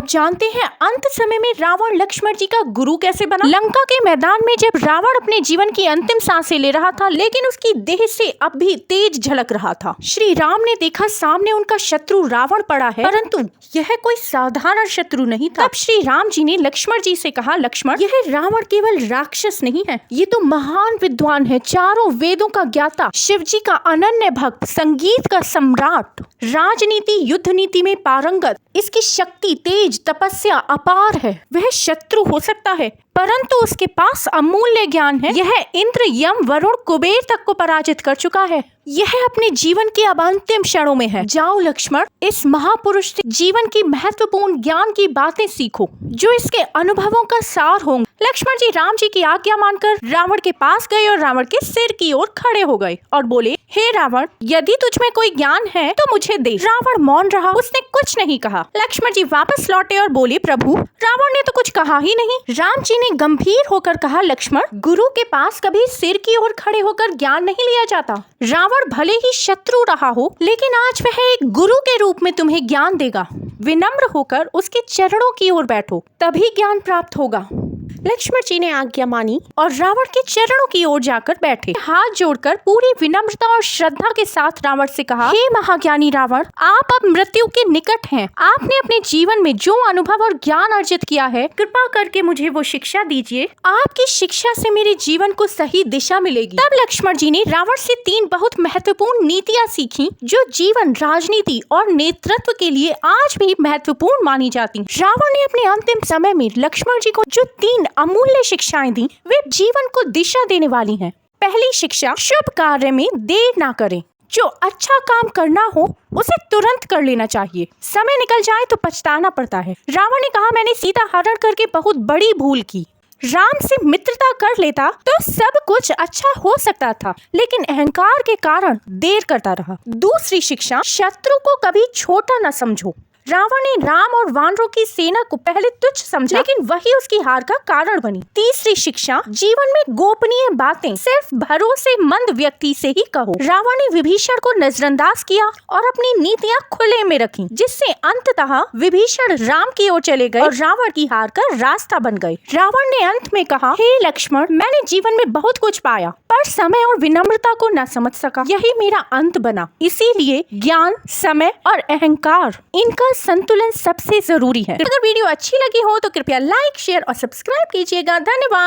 जानते हैं अंत समय में रावण लक्ष्मण जी का गुरु कैसे बना। लंका के मैदान में जब रावण अपने जीवन की अंतिम सांसें ले रहा था, लेकिन उसकी देह से अब भी तेज झलक रहा था। श्री राम ने देखा सामने उनका शत्रु रावण पड़ा है, परंतु यह कोई साधारण शत्रु नहीं था। तब श्री राम जी ने लक्ष्मण जी से कहा, लक्ष्मण, यह रावण केवल राक्षस नहीं है, ये तो महान विद्वान है, चारों वेदों का ज्ञाता, शिव जी का अनन्य भक्त, संगीत का सम्राट, राजनीति युद्ध नीति में पारंगत, इसकी शक्ति, तेज, तपस्या अपार है। वह शत्रु हो सकता है, परंतु उसके पास अमूल्य ज्ञान है। यह इंद्र, यम, वरुण, कुबेर तक को पराजित कर चुका है। यह अपने जीवन के अब अंतिम क्षणों में है। जाओ लक्ष्मण, इस महापुरुष से जीवन की महत्वपूर्ण ज्ञान की बातें सीखो, जो इसके अनुभवों का सार होंगे। लक्ष्मण जी राम जी की आज्ञा मानकर रावण के पास गए और रावण के सिर की ओर खड़े हो गए और बोले, हे रावण, यदि तुझ में कोई ज्ञान है तो मुझे दे। रावण मौन रहा, उसने कुछ नहीं कहा। लक्ष्मण जी वापस लौटे और बोले, प्रभु, रावण ने तो कुछ कहा ही नहीं। राम जी ने गंभीर होकर कहा, लक्ष्मण, गुरु के पास कभी सिर की ओर खड़े होकर ज्ञान नहीं लिया जाता। रावण भले ही शत्रु रहा हो, लेकिन आज वह एक गुरु के रूप में तुम्हें ज्ञान देगा। विनम्र होकर उसके चरणों की ओर बैठो, तभी ज्ञान प्राप्त होगा। लक्ष्मण जी ने आज्ञा मानी और रावण के चरणों की ओर जाकर बैठे। हाथ जोड़कर पूरी विनम्रता और श्रद्धा के साथ रावण से कहा, हे महाज्ञानी रावण, आप अब मृत्यु के निकट हैं। आपने अपने जीवन में जो अनुभव और ज्ञान अर्जित किया है, कृपा करके मुझे वो शिक्षा दीजिए। आपकी शिक्षा से मेरे जीवन को सही दिशा मिलेगी। तब लक्ष्मण जी ने रावण से 3 बहुत महत्वपूर्ण नीतियाँ सीखी, जो जीवन, राजनीति और नेतृत्व के लिए आज भी महत्वपूर्ण मानी जाती। रावण ने अपने अंतिम समय में लक्ष्मण जी को जो 3 अमूल्य शिक्षाएं दी, वे जीवन को दिशा देने वाली हैं। पहली शिक्षा, शुभ कार्य में देर ना करें। जो अच्छा काम करना हो उसे तुरंत कर लेना चाहिए, समय निकल जाए तो पछताना पड़ता है। रावण ने कहा, मैंने सीता हरण करके बहुत बड़ी भूल की। राम से मित्रता कर लेता तो सब कुछ अच्छा हो सकता था, लेकिन अहंकार के कारण देर करता रहा। दूसरी शिक्षा, शत्रु को कभी छोटा न समझो। रावण ने राम और वानरों की सेना को पहले तुच्छ समझा, लेकिन वही उसकी हार का कारण बनी। तीसरी शिक्षा, जीवन में गोपनीय बातें सिर्फ भरोसेमंद व्यक्ति से ही कहो। रावण ने विभीषण को नजरअंदाज किया और अपनी नीतियां खुले में रखी, जिससे अंततः विभीषण राम की ओर चले गए और रावण की हार का रास्ता बन गए। रावण ने अंत में कहा, हे लक्ष्मण, मैंने जीवन में बहुत कुछ पाया, पर समय और विनम्रता को न समझ सका, यही मेरा अंत बना। इसीलिए ज्ञान, समय और अहंकार, इनका संतुलन सबसे जरूरी है। अगर वीडियो अच्छी लगी हो तो कृपया लाइक, शेयर और सब्सक्राइब कीजिएगा। धन्यवाद।